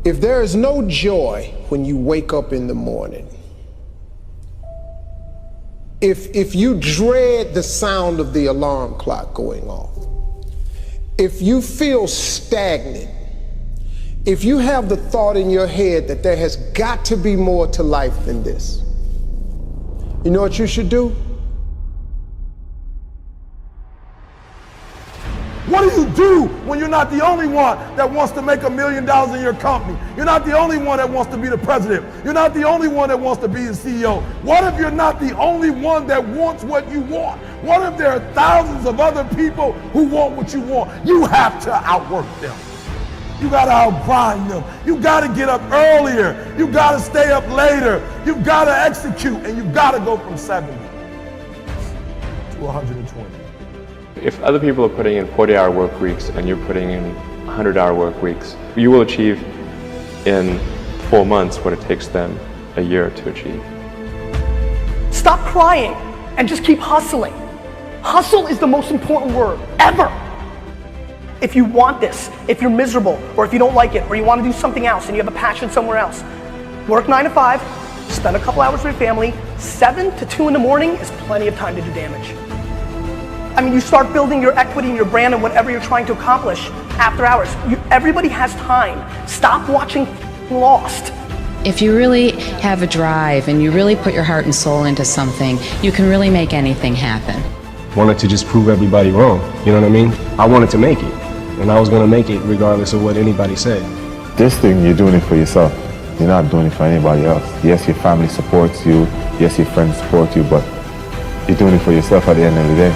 If there is no joy when you wake up in the morning, if you dread the sound of the alarm clock going off, if you feel stagnant, if you have the thought in your head that there has got to be more to life than this, you know what you should do? What do you do when you're not the only one that wants to make $1 million in your company? You're not the only one that wants to be the president. You're not the only one that wants to be the CEO. What if you're not the only one that wants what you want? What if there are thousands of other people who want what you want? You have to outwork them. You gotta outgrind them. You gotta get up earlier. You gotta stay up later. You gotta execute, and you gotta go from 70 to 120. If other people are putting in 40-hour work weeks and you're putting in 100-hour work weeks, you will achieve in 4 months what it takes them a year to achieve. Stop crying and just keep hustling. Hustle is the most important word ever. If you want this, if you're miserable, or if you don't like it, or you want to do something else and you have a passion somewhere else, work 9 to 5, spend a couple hours with your family. 7 to 2 in the morning is plenty of time to do damage. I mean, you start building your equity and your brand and whatever you're trying to accomplish after hours. Everybody has time. Stop watching Lost. If you really have a drive and you really put your heart and soul into something, you can really make anything happen. Wanted to just prove everybody wrong, you know what I mean? I wanted to make it, and I was gonna make it regardless of what anybody said. This thing, you're doing it for yourself. You're not doing it for anybody else. Yes, your family supports you. Yes, your friends support you, but you're doing it for yourself at the end of the day.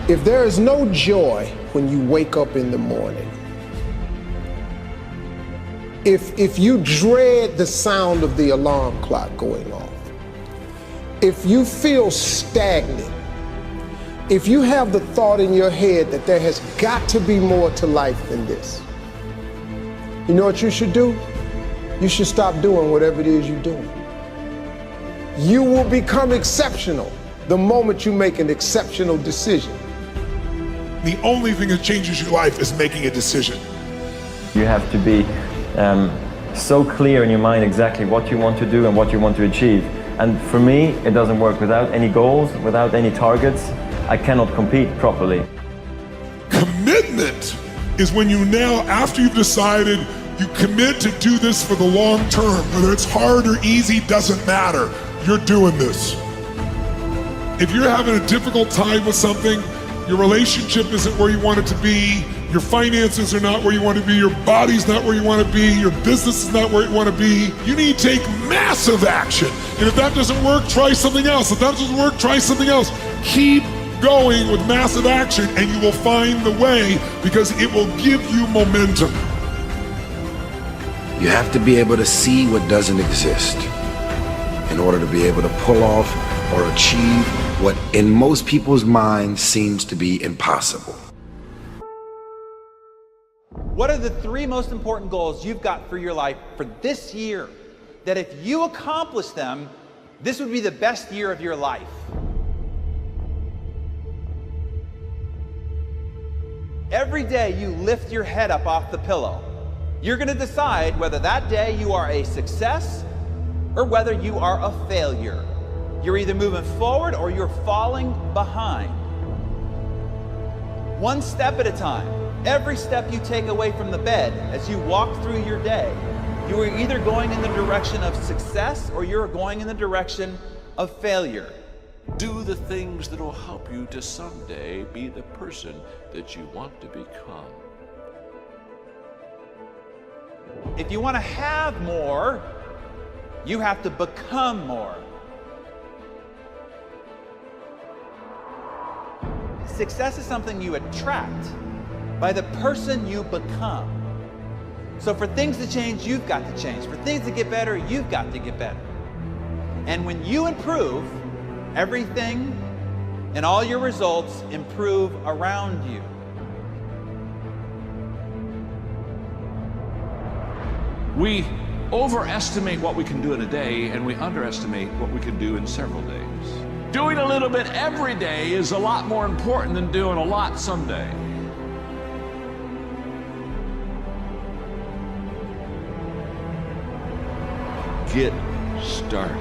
If there is no joy when you wake up in the morning, if you dread the sound of the alarm clock going off, if you feel stagnant, if you have the thought in your head that there has got to be more to life than this, you know what you should do? You should stop doing whatever it is you're doing. You will become exceptional the moment you make an exceptional decision. The only thing that changes your life is making a decision. You have to be so clear in your mind exactly what you want to do and what you want to achieve. And for me, it doesn't work without any goals, without any targets. I cannot compete properly. Commitment is when you now, after you've decided, you commit to do this for the long term. Whether it's hard or easy, doesn't matter. You're doing this. If you're having a difficult time with something, your relationship isn't where you want it to be, your finances are not where you want to be, your body's not where you want to be, your business is not where you want to be, you need to take massive action. And if that doesn't work, try something else. If that doesn't work, try something else. Keep going with massive action and you will find the way, because it will give you momentum. You have to be able to see what doesn't exist in order to be able to pull off or achieve what in most people's minds seems to be impossible. What are the 3 most important goals you've got for your life for this year, that if you accomplish them, this would be the best year of your life? Every day you lift your head up off the pillow, you're going to decide whether that day you are a success or whether you are a failure. You're either moving forward or you're falling behind. One step at a time. Every step you take away from the bed as you walk through your day, you are either going in the direction of success or you're going in the direction of failure. Do the things that will help you to someday be the person that you want to become. If you want to have more, you have to become more. Success is something you attract by the person you become. So for things to change, you've got to change. For things to get better, you've got to get better. And when you improve, everything and all your results improve around you. We overestimate what we can do in a day, and we underestimate what we can do in several days. Doing a little bit every day is a lot more important than doing a lot someday. get started.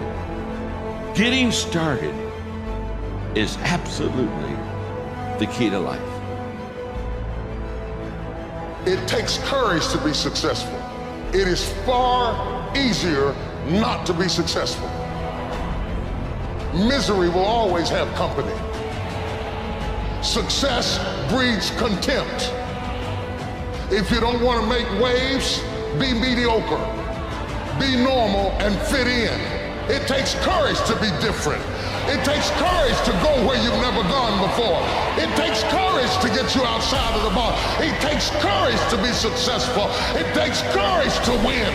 Getting started is absolutely the key to life. It takes courage to be successful. It is far easier not to be successful. Misery will always have company. Success breeds contempt. If you don't want to make waves, be mediocre. Be normal and fit in. It takes courage to be different. It takes courage to go where you've never gone before. It takes courage to get you outside of the box. It takes courage to be successful. It takes courage to win.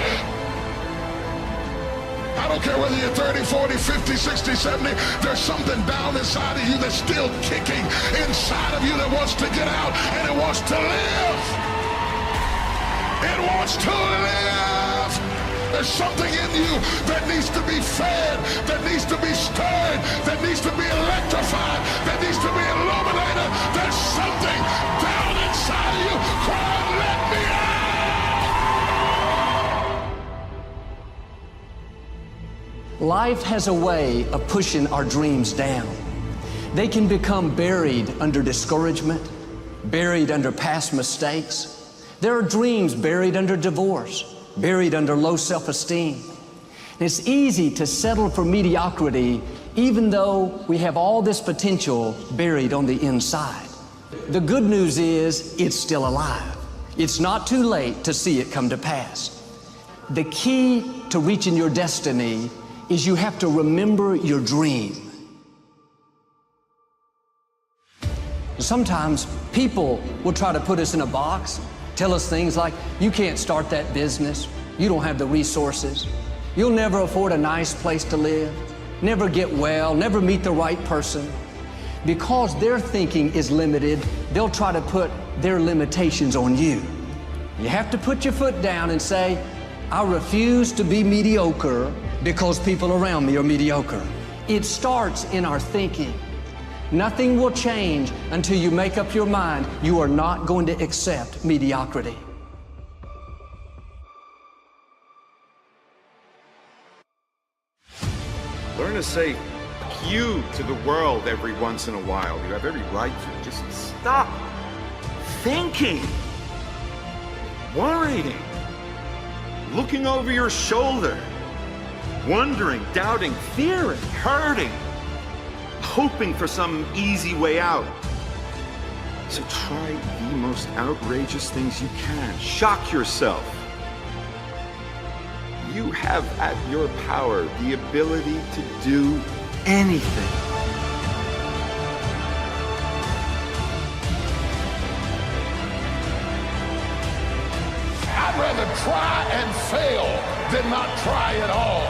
I don't care whether you're 30, 40, 50, 60, 70, there's something down inside of you that's still kicking inside of you that wants to get out, and it wants to live. It wants to live. There's something in you that needs to be fed, that needs to be stirred, that needs to be electrified, that needs to be illuminated. There's something down inside of you crying, let me out! Life has a way of pushing our dreams down. They can become buried under discouragement, buried under past mistakes. There are dreams buried under divorce, buried under low self-esteem. And it's easy to settle for mediocrity even though we have all this potential buried on the inside. The good news is it's still alive. It's not too late to see it come to pass. The key to reaching your destiny is you have to remember your dream. Sometimes people will try to put us in a box, tell us things like, you can't start that business, you don't have the resources, you'll never afford a nice place to live, never get well, never meet the right person. Because their thinking is limited, they'll try to put their limitations on you. You have to put your foot down and say, I refuse to be mediocre because people around me are mediocre. It starts in our thinking. Nothing will change until you make up your mind you are not going to accept mediocrity. Learn to say pew to the world every once in a while. You have every right to. Just stop thinking, worrying, looking over your shoulder, wondering, doubting, fearing, hurting, hoping for some easy way out. So try the most outrageous things you can. Shock yourself. You have at your power the ability to do anything. I'd rather try and fail than not try at all.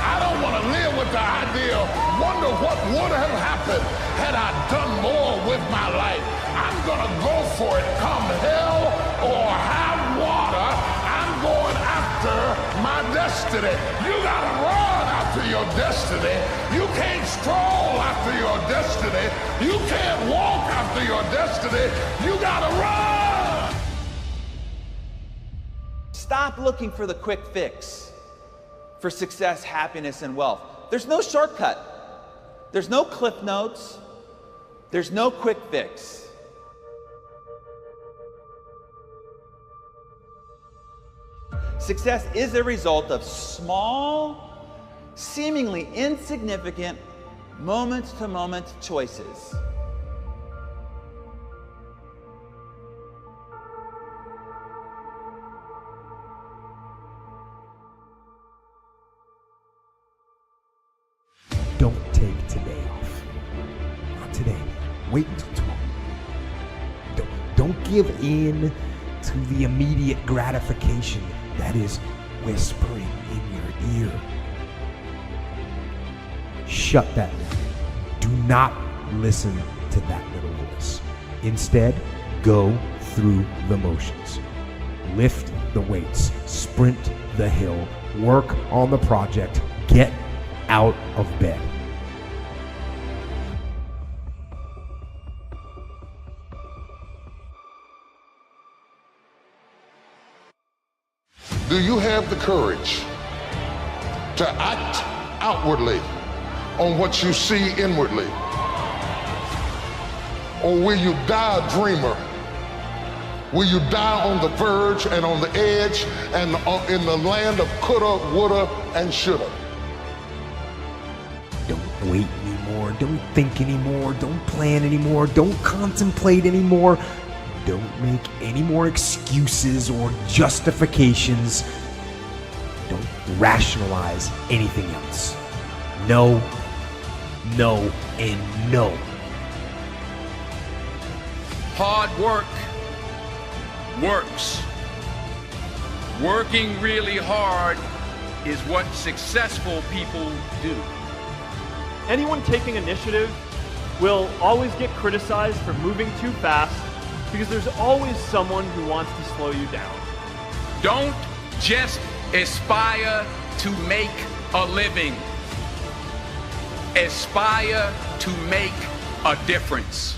I don't want to live with the idea, wonder what would have happened had I done more with my life. I'm going to go for it come hell or high water. I'm going after my destiny. You got to run after your destiny. You can't stroll after your destiny. You can't walk after your destiny. You got to run. Stop looking for the quick fix for success, happiness, and wealth. There's no shortcut. There's no cliff notes. There's no quick fix. Success is a result of small, seemingly insignificant, moment-to-moment choices. Don't take today off. Not today. Wait until tomorrow. Don't give in to the immediate gratification that is whispering in your ear. Shut that down. Do not listen to that little voice. Instead, go through the motions. Lift the weights, sprint the hill, work on the project, get out of bed. Do you have the courage to act outwardly on what you see inwardly? Or will you die a dreamer? Will you die on the verge and on the edge and in the land of coulda, woulda, and shoulda? Don't wait anymore. Don't think anymore. Don't plan anymore. Don't contemplate anymore. Don't make any more excuses or justifications. Don't rationalize anything else. No, no, and no. Hard work works. Working really hard is what successful people do. Anyone taking initiative will always get criticized for moving too fast because there's always someone who wants to slow you down. Don't just aspire to make a living. Aspire to make a difference.